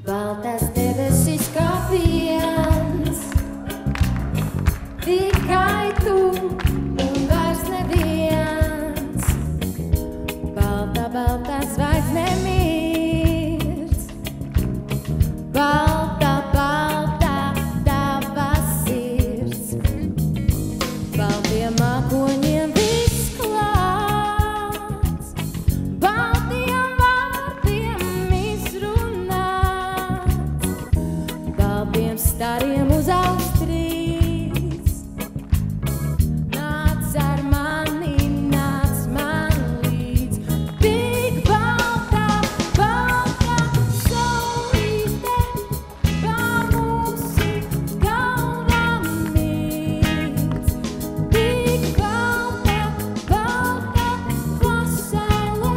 Baltās debesis kā viens, tikai tu un vairs neviens. Baltā, baltā zvaigzne mirst, baltā, baltā tava sirds. Baltiem mākoņiem viss klāts, baltiem vārdiem izrunāts, baltiem stariem uz austrīs. Nāc ar mani, nāc man līdz, tik baltā, baltā saulīte pār mūsu galvām mīts. Tik baltā, baltā pasaule,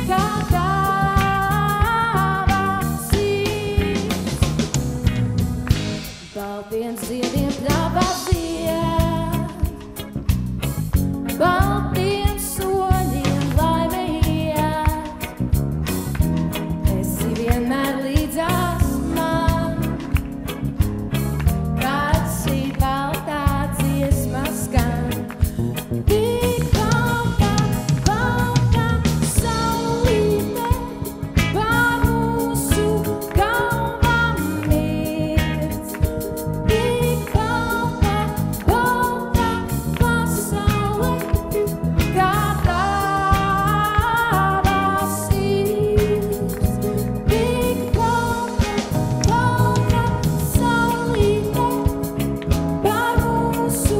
kā tava sirds. Baltiem ziediem tava zied, baltiem soļiem laime iet. Esi vienmēr līdzās man, kad šī baltā dziesma skan. Tik baltā, baltā saulīte pār mūsu galvām mirst. Tik baltā, baltā pasaule, kā tava sirds. Tik baltā, baltā saulīte pār mūsu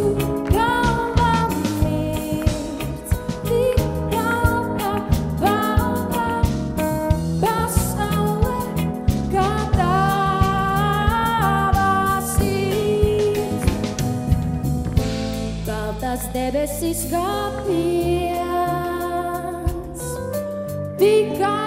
galvām mirst. Tik baltā, baltā pasaule, kā tava sirds. Baltās debesis kā viens, tikai